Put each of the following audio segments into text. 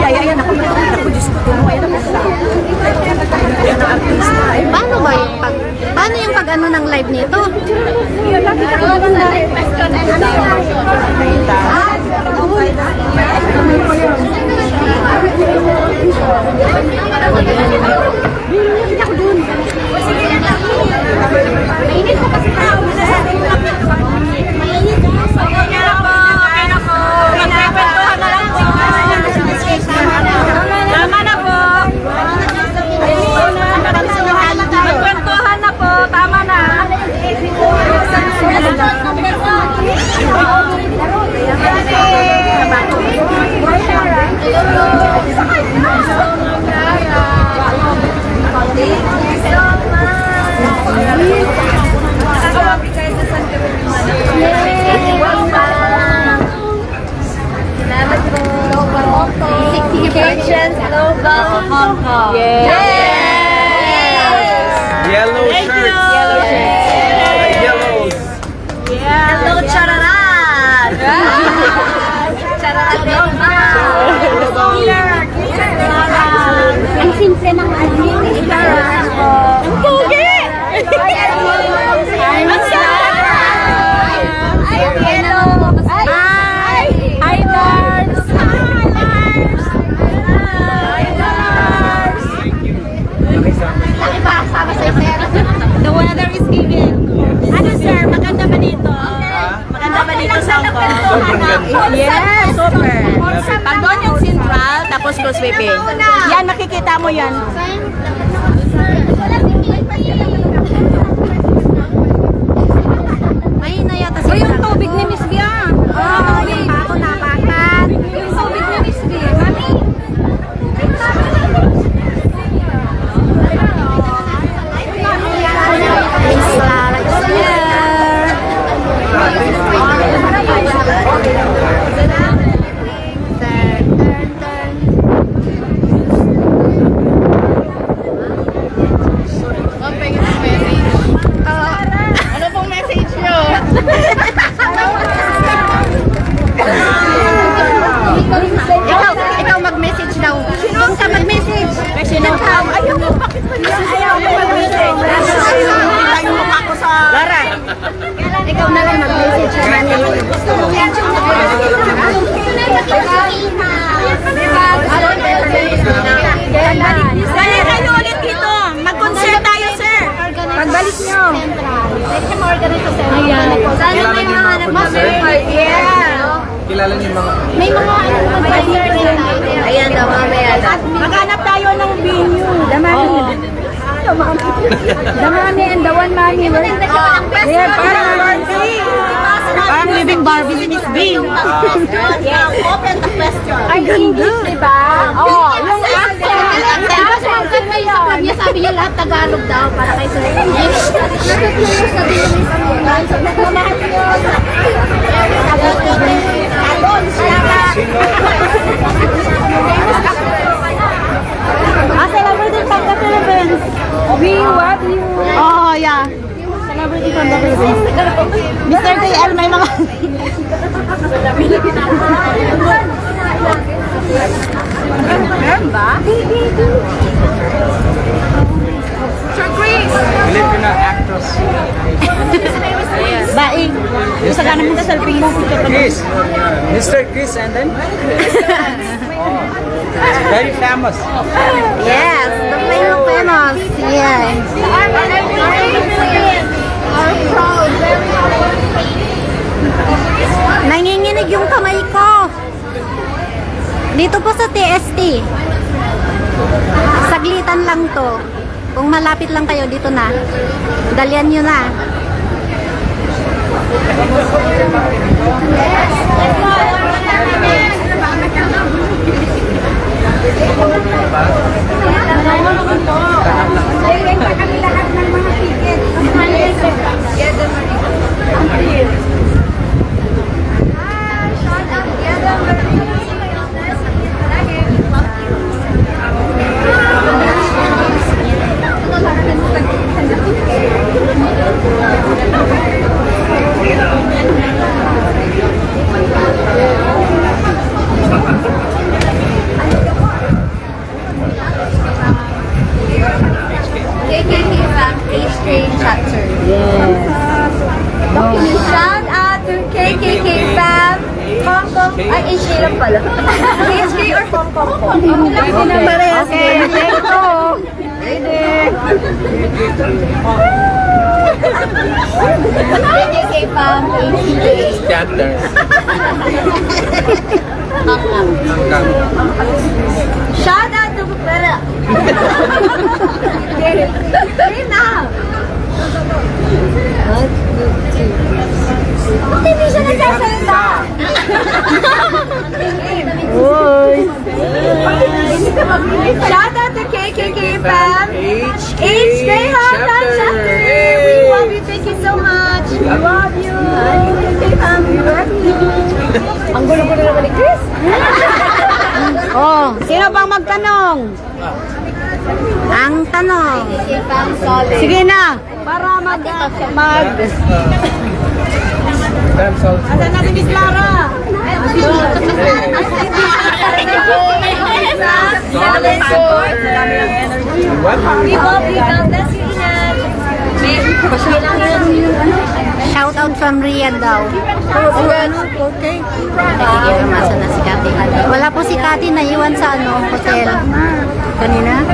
Ayan ako. Ako, Diyos ko. Ayan ako. Ayan ang artista. Paano ba yung paano yung pag-ano ng live nito? Mainit ko kasi tao. Tama na po. Magkwentuhan na po. Tama na. Global Hong Kong. Yellow shirts. Yellows. Hello, chararat! Chararat ang simple ng ano. Ang pogi! Ang sarap! Hello! Hi! Hi, Lars! The weather is giving. Ano sir, maganda ba dito? Maganda ba dito sa Hong Kong? Sobrang ganda. Yes, super. Pag doon yung Central, tapos Causeway Bay. Yan, makikita mo yan. May na yata si yung tubig ni Miss Bia. yung bako napakan. Yung tubig ni Miss Bia. Mami. Miss Lara is here. Ano pong message nyo? Ikaw mag-message daw. Sino ka mag-message? Sino? Ayaw mo, bakit ba niya? Ayaw mo mag-message. Ayaw mo pa ako sa... Lara. Ikaw na lang mag-message naman. Kaya kayo ulit dito. Mag-concert tayo, sir. Pagbalik nyo. Ayan. Sana may mga yeah. Kilala niyo yung mga... May mga ayan daw, mamaya daw. Maghanap tayo ng venue. Damami. Damami and the one mami. Yeah, parang Barbie. Parang living Barbie si Miss B. Open the question. Ay, ganda. Diba? Oo, yung accent. Niya sabi niya lahat Tagalog daw para kay Sir. Nagmamahal niyo. Adon, salamat. Celebrity from the Philippines. We love you. Oh, yeah. Celebrity from the Philippines. Mr. KL, may mga... Meron ba? Sir Chris! Filipino actress. Baing. Yung sa kanan mo ka selfie mo. Chris. Mr. Chris and then? Oh. Very famous. Yes, the famous. Yes. Nanginginig yung kamay ko. Dito po sa TST. Saglitan lang to. Kung malapit lang kayo, dito na. Dalian nyo na. Ay, Asia lang pala. KSK or Hong Kong po? Parehas. Okay, let's go. KSK Pam, ACA. Scatter. Hanggang. Shout out to Bupera. Say now. Bakit hindi siya nagsasalita? Uy. Shout out to KKK fam. HK HK Hotdog Chapter. We love you. Thank you so much. We love you. KKK fam. We love you. Ang gulo-gulo naman ni Chris. Oh, sino bang magtanong? Ang tanong. KKK fam solid. Sige na. Para mag... Asan natin Miss Lara? What? We love you. God bless you, Inan. Shout out from Riyadh daw. Okay. Nagiging na si Kati. Wala po si Kati, naiwan sa hotel. Kanina?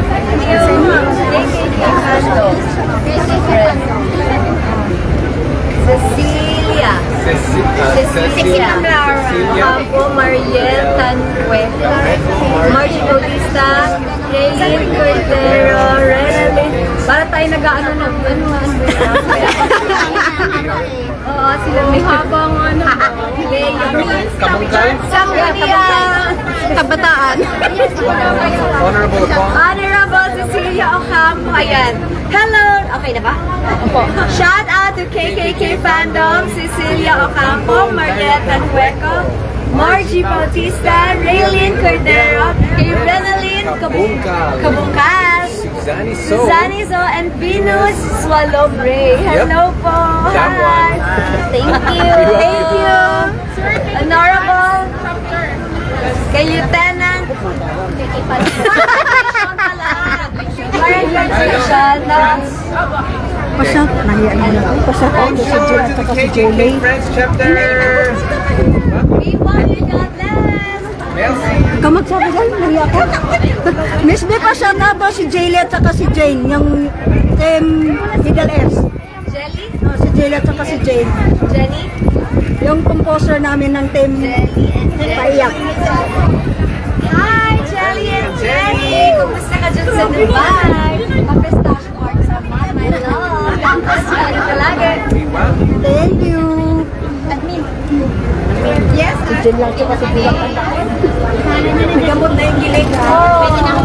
Cecilia. Cecilia Campo, Mariel Tancueta, Margie Bautista, Raylene Cordero, Renalyn. Para tayo nag-ano ng Oo, sila may habang ano. Kabungkal? Sangaria. Kabataan. Honorable Pong. Honorable Cecilia Ocampo. Ayan. Hello! Okay na ba? Opo. Shout out to KKK fandom, Cecilia Ocampo, Marietta Nueco, Margie Bautista, Raylene Cordero, kay Renalyn Kabungkal, Zani So, and Venus Swallobre. Hello po! That one. Thank you! Thank you! Honorable kay Lieutenant Pasya, nahiya na lang. Pasya ko Shout out to the KKK Friends Chapter. We want you, God bless! Merci. Kamag sabi dahil, nahiya ko. Miss B, pasya na ba si Jaylee at saka si Jane? Yung team Middle S. Jelly? Oh, si Jaylee at saka si Jane. Jenny? Yung composer namin ng team Paiyak. Hi, Jelly and Jenny! Kumusta ka dyan sa Dubai? Kapestash park sa my love. Campus Jelly talaga. Thank you. Yes? Si Jane lang saka si Bilang. Gamot na yung gilig. Pwede na ako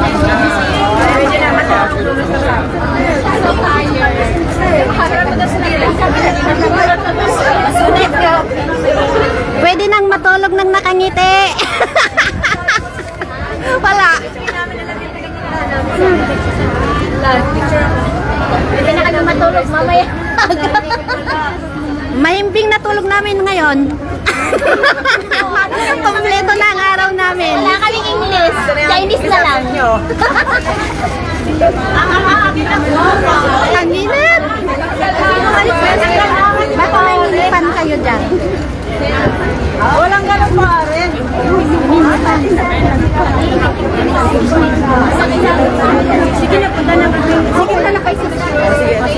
Pwede na matulog ka. So tired. Harap mo na sa gilig. Sunod ka. Pwede nang matulog ng nakangiti. Wala. Pwede na kami matulog mamaya. Mahimbing na tulog namin ngayon. Kompleto na ang araw namin. Wala kaming English. Chinese na lang. Ang init. Baka may nilipan kayo dyan. Walang ganun pa rin. Sige na, punta na. Sige na kayo sa Sige.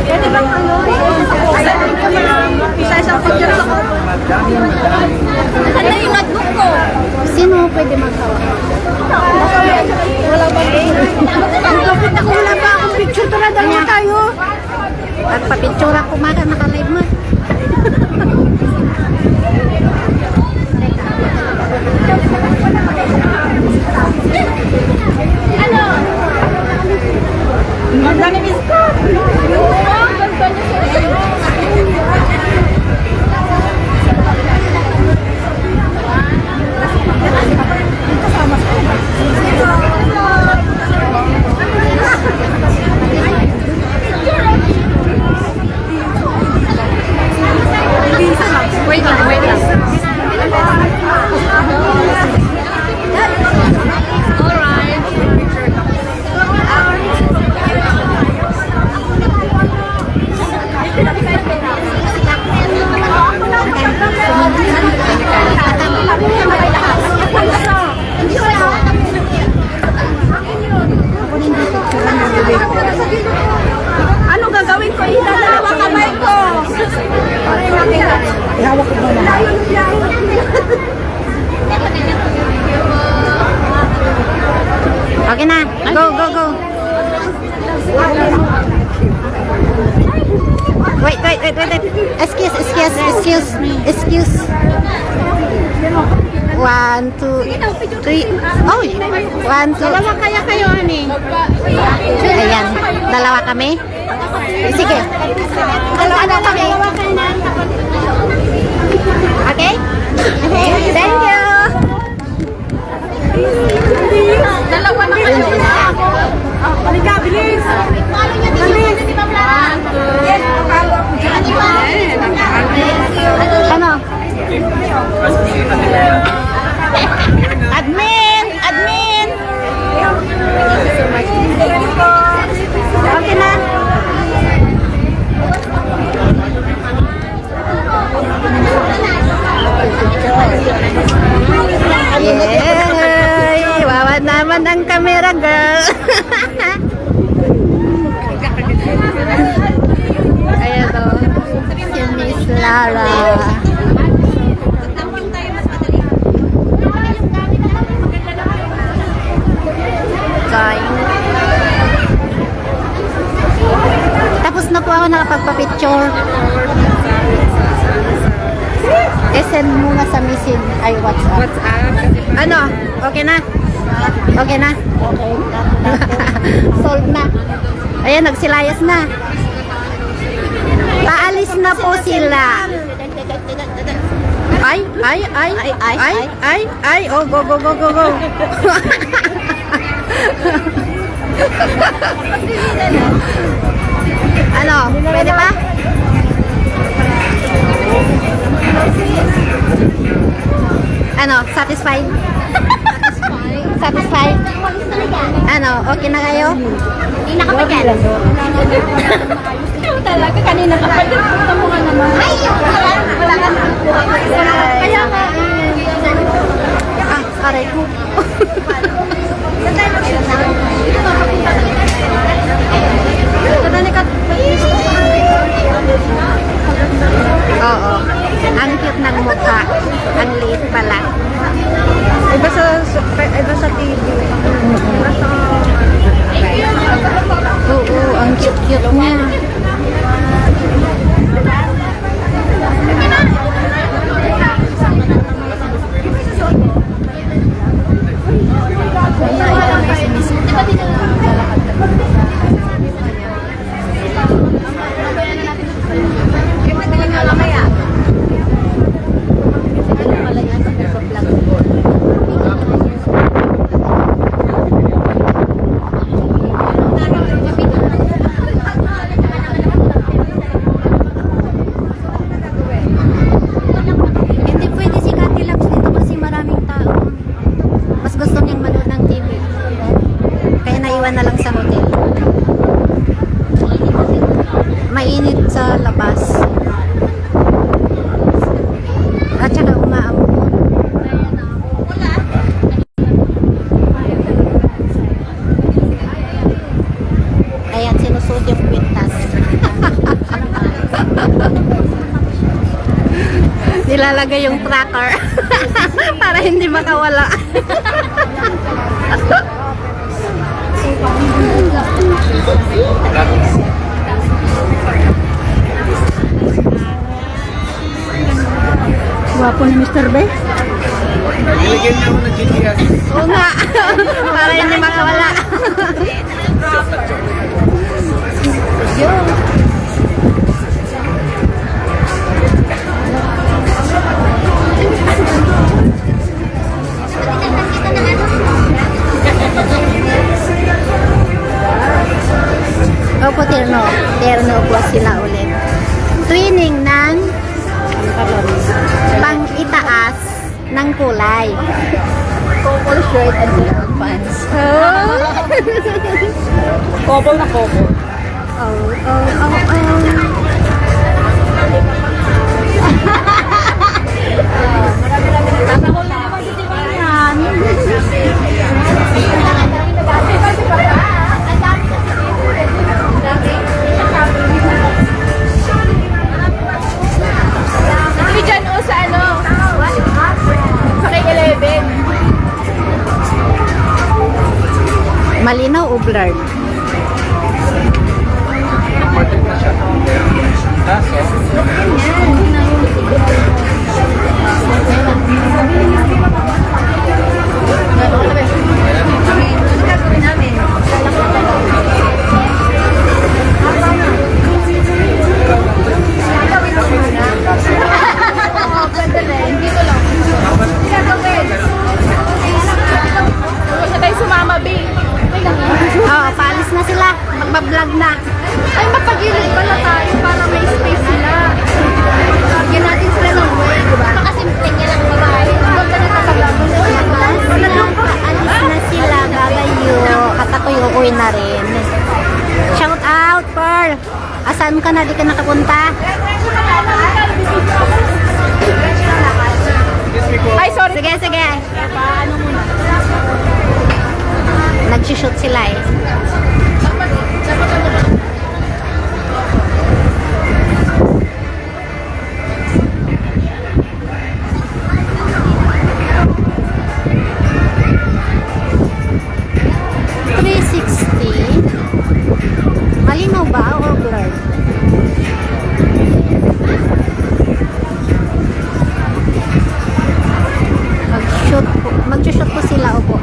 Pwede bang ano? Isa-isang picture ako. Ano yung notebook ko? Sino pwede magkawa? Wala ba? Ako wala pa akong picture. Talaga niya tayo. At papicture ako maka naka-live mo. Ano? Ang dami miss ko. Ang ganda niya. Ihawak ko muna. Okay na. Go, go, go. Wait. Excuse. 1, 2, 3. Oh, 1, 2. Dalawa kaya kayo, honey? Ayan. Dalawa kami? Sige. Dalawa kami. Okay? Thank you. Dalawa na kayo. Halika, bilis. Bilis. Ano? Admin! Okay na? Yay! Wawa naman ang camera, girl. Ayan o. Si Miss Lara. Kain. Tapos na po ako nakapagpa-picture. Send mo nga sa misin. Ay, WhatsApp. Ano? Okay na? Okay na? Okay. Solved na. Ayan, nagsilayas na. Paalis na po sila. Ay. Oh, go. Ano? Pwede ba? Ano? Satisfied? Satisfied? Ano? Okay na kayo? Hindi na kapag yan. Talaga, kanina pa kayo. Punta mo nga naman. Ay! Wala ka na. Kaya nga. Aray ko. Oo. Ang cute ng mukha. Ang liit pala. Iba sa TV. Oo, ang cute niya. Hindi pwede si Kati Labs dito kasi maraming tao. Mas gusto niyang manood ng TV. Kaya naiwan na lang sa hotel. Mainit sa labas. At saka umaambon. Ayan, sinusod yung kwintas. Nilalagay yung tracker para hindi makawala. Gwapo ni Mr. Bay. Nilagyan niya ako ng GPS. Oo nga, para hindi makawala. Opo, terno po sila ulit. Twinning ng pang-itaas ng kulay. Couple shirt and black pants. Oh. Couple na couple. Tatahol na naman si Timanyan. Malinaw o blurred? Martin na siya. Kaso, Oo, paalis na sila. Magbablog na. Ay, mapagilid pala tayo para may space sila. Lagyan natin sila ng way, diba? Makasimple niya lang babae. Huwag ka na kasalaman. Alis na sila, gagayo. At ako'y uuwi na rin. Shout out, Pearl. Asan ka na? Di ka nakapunta? Ay, sorry. Sige, sige. Nag-shoot sila eh. Malinaw ba or blurred? Mag-shoot po sila, opo.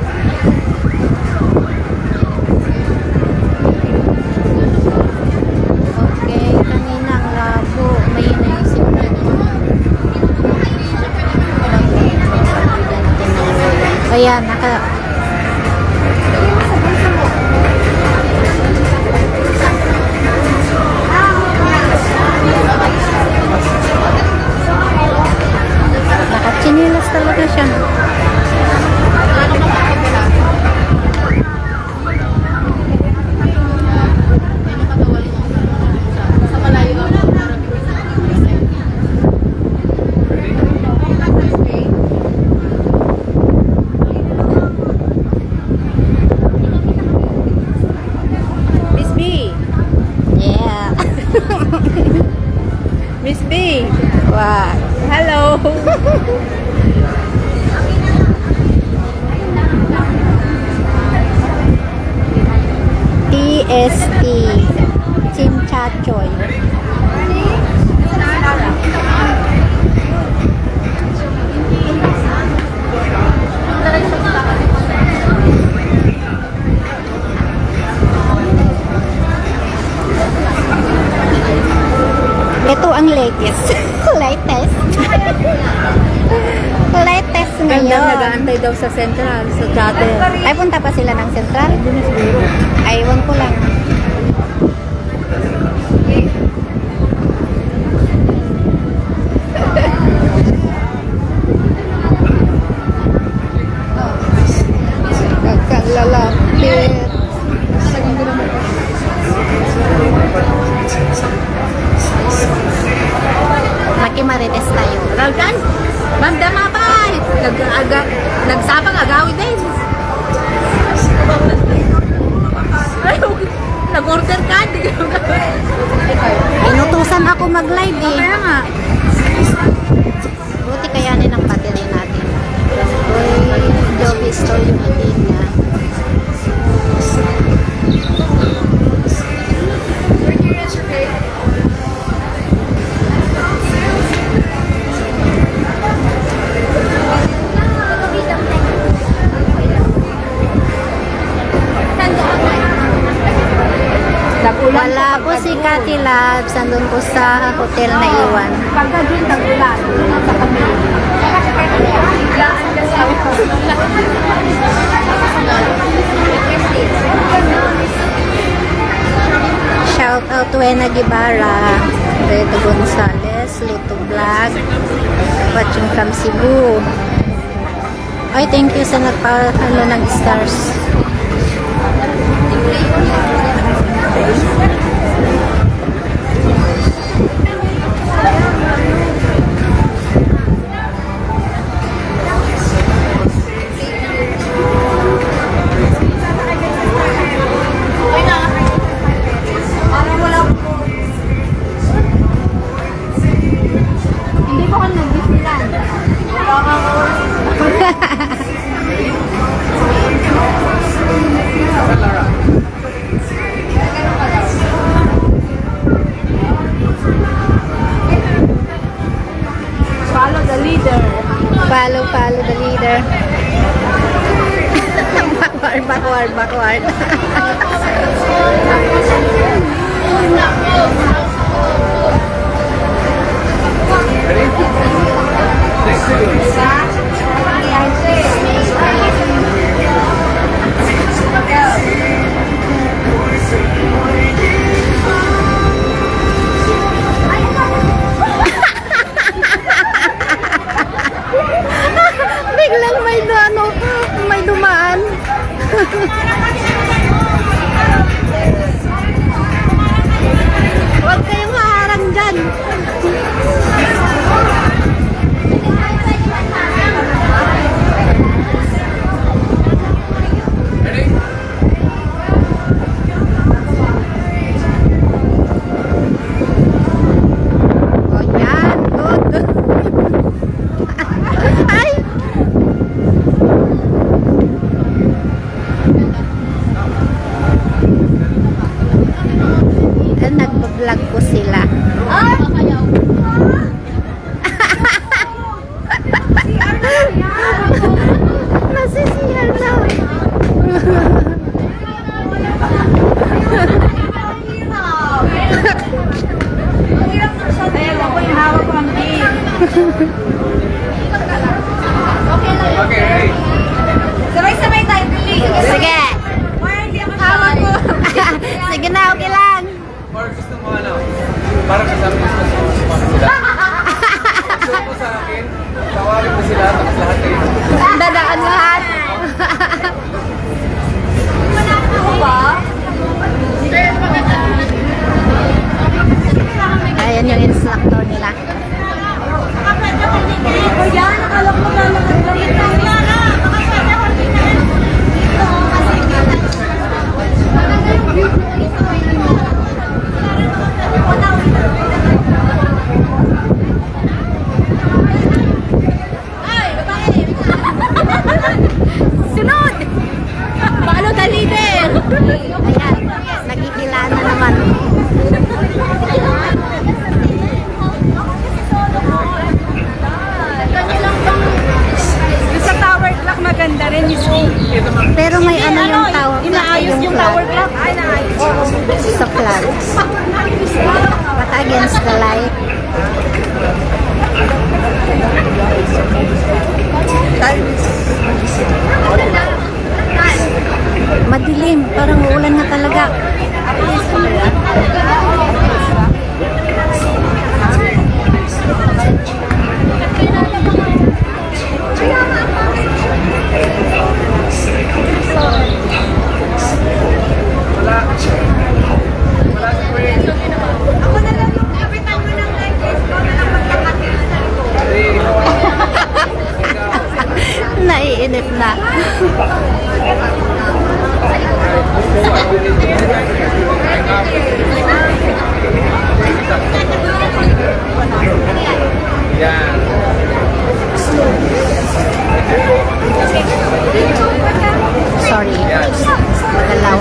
Okay, kanina ang labo. May naisip na ayan, nakachinilas talaga siya. Miss B. Yeah. Miss B. Wow. Hello. TST. Chimchachoy. Ito ang latest. Latest. Latest ngayon. Nag-aantay daw sa Central, sa Chatter. Ay, punta pa sila ng Central? Aywan ko lang. Nagkalalapit. Makimarites tayo. Raldan, Ma'am Damabay. Nagsabang agawi din. Nag-order ka, di ka Inutusan ako mag-live eh. Kaya nga. Buti kayanin ang battery natin. Uy, Joby store yung atin niya. Wala po si Cathy Labs. Andun po sa hotel na iwan. Pagka dun, tag-ulan. Sa kami. Shout out to Ena Guevara, Redo Gonzalez, Luto Vlog, watching from Cebu. Ay, thank you sa nagpa-ano ng stars. Hindi ko ka nag-Disneyland. Wala ka the leader. Follow the leader. Backward. Ready? Next series. Biglang may dumaan. Huwag kayong haharang dyan. Ready? O yan, good. Ay! Nagbablog ko sila. Nasisiyan na. Okay, ready? Sabay-sabay tayo, please. Sige. Hindi ako hawak ko. Sige na, okay lang. Or gusto mo ano? Parang kasabi gusto mo sumama sila. Gusto mo sa akin, tawagin mo sila, tapos lahat kayo. Dadaan lahat. Ako ba? Ayan yung instructor nila. O yan, akala ko lalakad ka dito. Sunod! Paano the leader? Ayan, nagkikilala naman. Sa tower clock maganda rin yung Pero may ano yung tower. inaayos yung tower clock. Ay, naayos. Sa flag. But against the light. Madilim. Parang uulan na talaga. Ako na lang yung kapitan mo ng life. Ikaw na lang magkakatid. Naiinip na. Yan. Sorry. Magalaw.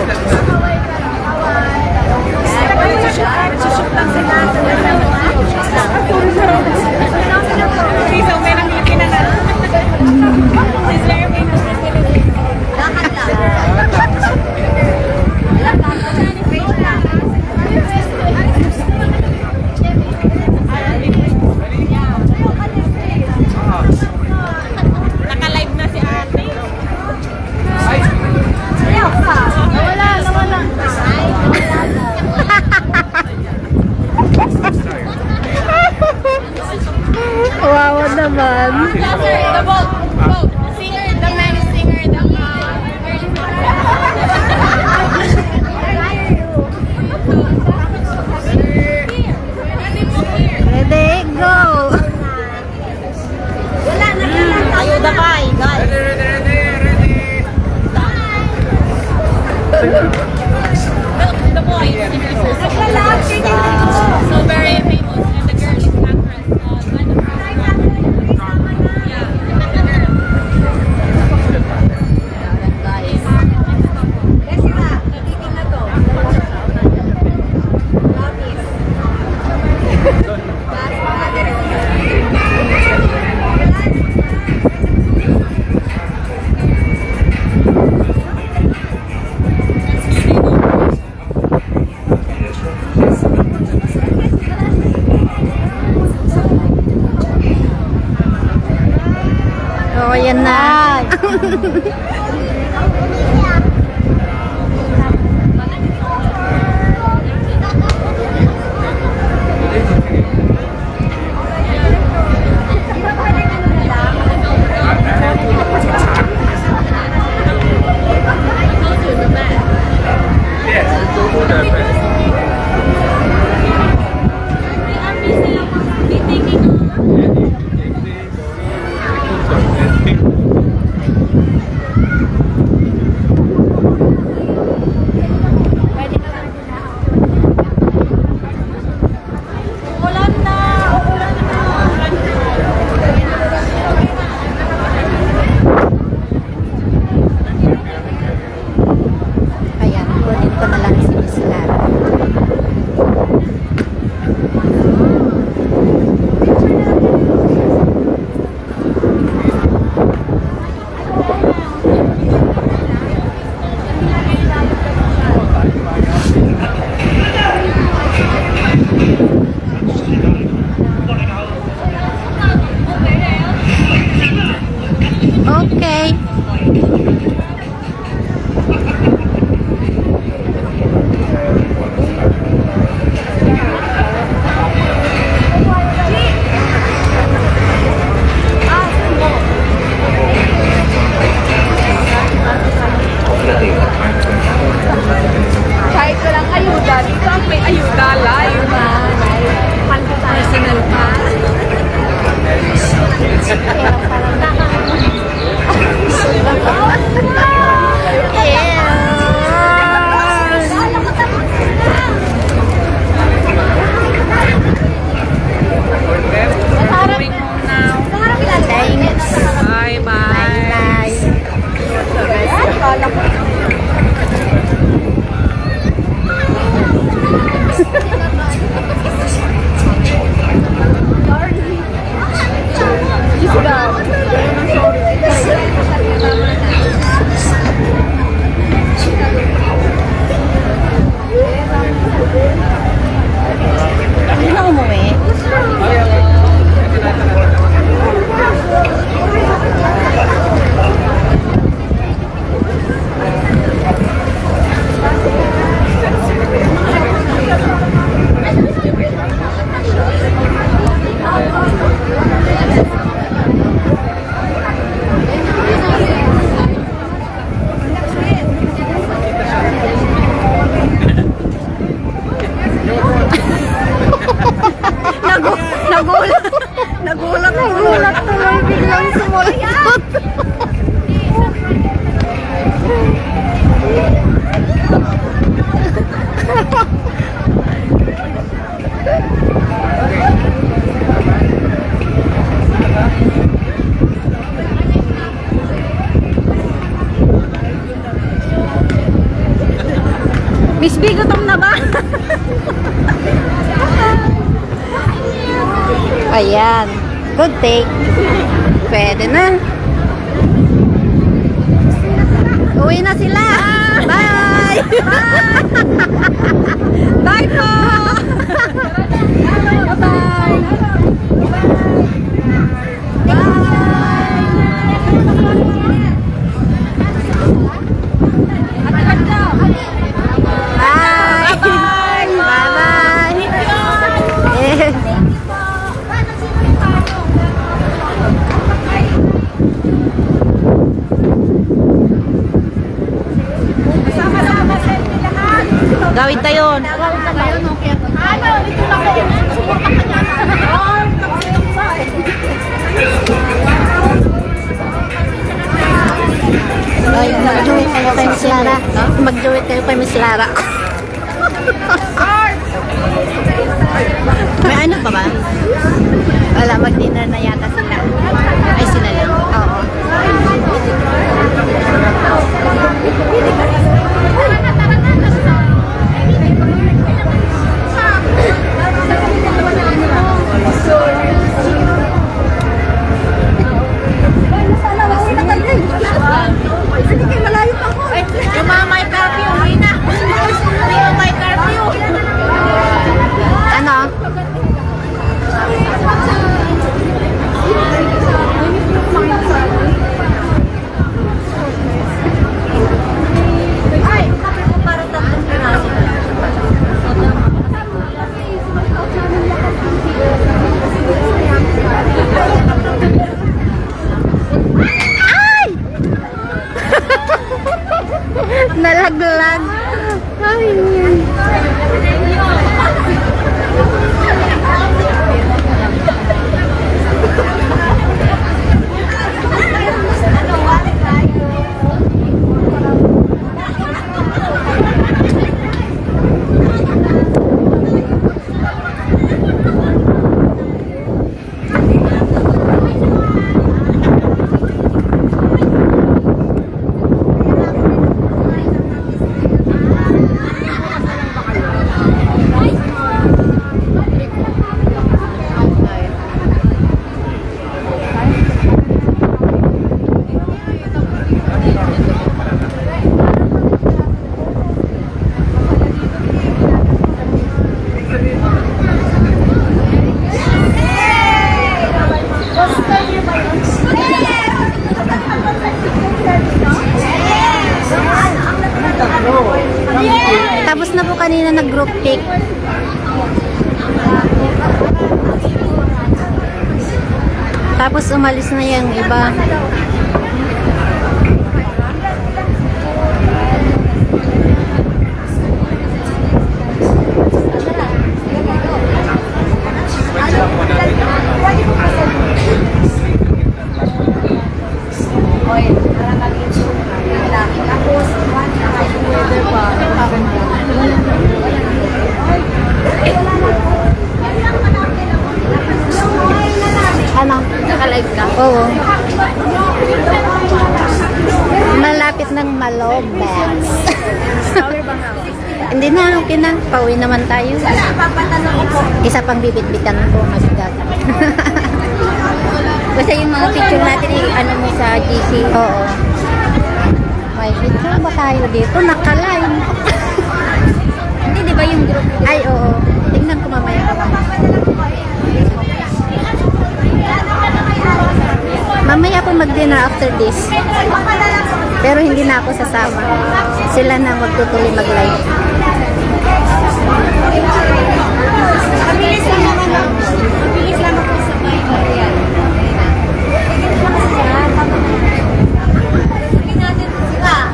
Naka-live na si ate. Ay! Nawala. Wawa naman. The boat. Singer, the man is singer, the Ready, go! Ayuda ka, guys. Ready! The boy is so very famous, and the girl is actress. Yeah, the girl. Ayan na. Yes, go to the first. Ayan, kunin ko na lang si Miss Lara. Okay. Kahit walang ayuda, dito ang may ayuda, live. Personal pa. Thanks. Bye-bye. Bye-bye. Hindi na umuwi. Nagulat tuloy, biglang sumulot. Miss B, gutom na ba? Ayan. Good take. Pwede na. Uwi na sila. Bye! Bye po! Bye! Bye! Bye! Bye-bye! Eh. Gawin tayo yun. Ano? Dito na ko. Suporta ka niya. Ay, mag-join kayo kay Miss Lara. Mag-join kayo kay Miss Lara. May ano pa ba? Wala, mag-dinner na yata sila. Ay, sila lang. Oo. Yung mga may curfew, uwi na. Yung may curfew. Ano? nag-group pic. Tapos umalis na yung iba. Ano? Naka-live ka? Oo. Malapit ng Malobes. Hindi na, okay na. Pauwi naman tayo. Isa pang bibit-bitan ko, mabigat. Basta yung mga picture natin, ano mo sa GC. Oo. May picture ba tayo dito? Naka-line. Hindi, di ba yung group? Ay, oo. Tingnan ko mamaya. Mamaya po mag-dinner after this. Pero hindi na ako sasama. Sila na magtutuloy mag-live. Mabilis lang naman. Mabilis lang ako sa bahay. Ayan. Sabi natin sila.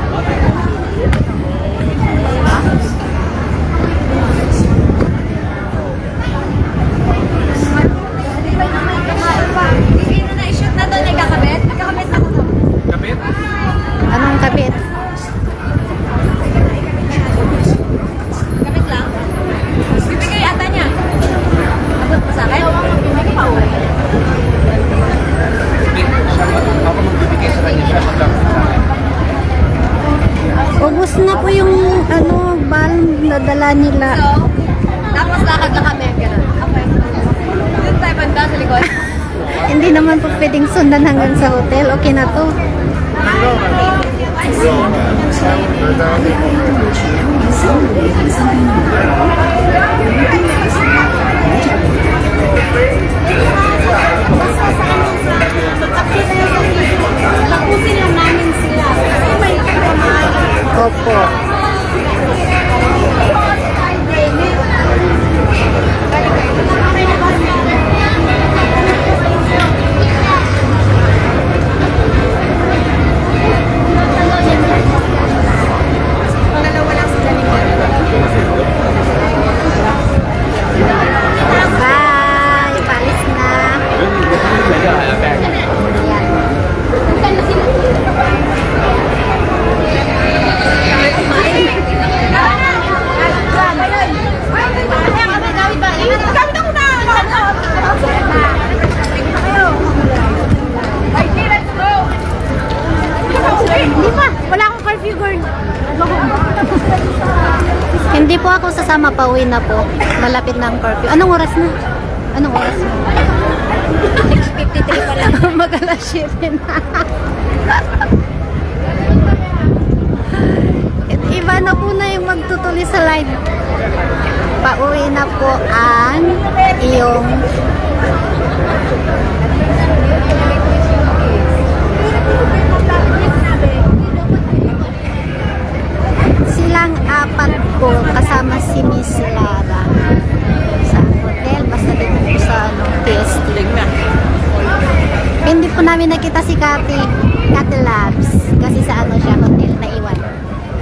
Hindi na na-shoot na doon. Nagkakabit? Nagkakabit ako to. Kapit? Anong kabit? Gamit lang. Bibigay ata niya. Abot mo sa akin? Hindi pa uwi. Ako magbibigay sa kanya siya magkakit sa akin. Ubus na po yung bal na dala nila. So, tapos lakad na kami. Ganun. Okay. Doon tayo banda sa likod. Hindi naman po pwedeng sundan hanggang sa hotel. Okay na to. Tapusin lang namin sila. Kasi may kamay. Opo. Bye! Palis na. Ayan. Hindi pa. Wala akong curfew, girl. Hindi po ako sasama, pauwi na po. Malapit na ang curfew. Anong oras na? Anong oras na? 53 pa lang. Mag-alas 7 na. Iba na po na yung magtutuloy sa live. Pauwi na po ang iyong silang apat po kasama si Miss Lara sa hotel. Basta dito po sa TST. Hindi po namin nakita si Kati Labs kasi sa siya hotel na iwan.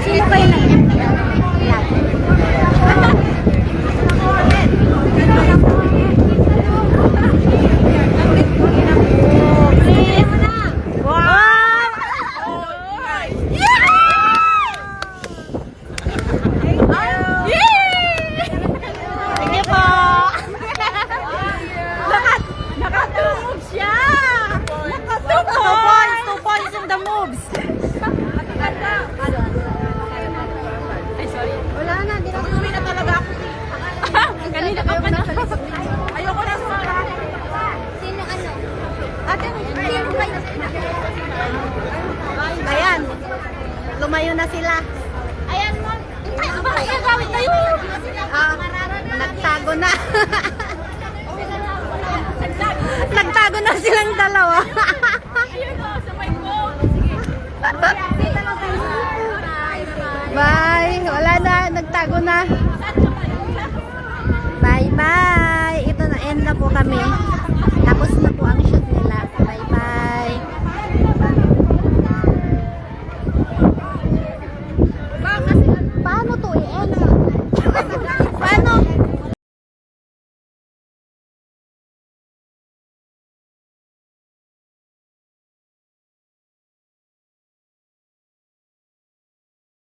Sino kayo nag-end na yan? Lab. Wala na, di na. Uwi na talaga ako. Kanina pa pa nasa likod. Ayoko na sa mga. Sino ano? Ate, sino kayo? Ayan. Lumayo na sila. Ayan mo. Ay, bakit gagawin tayo? Nagtago na. Nagtago na silang dalawa. Ayun o, sabay ko. Bye. Wala na. Nagtago na. Saan ka ba? Ayan na po kami.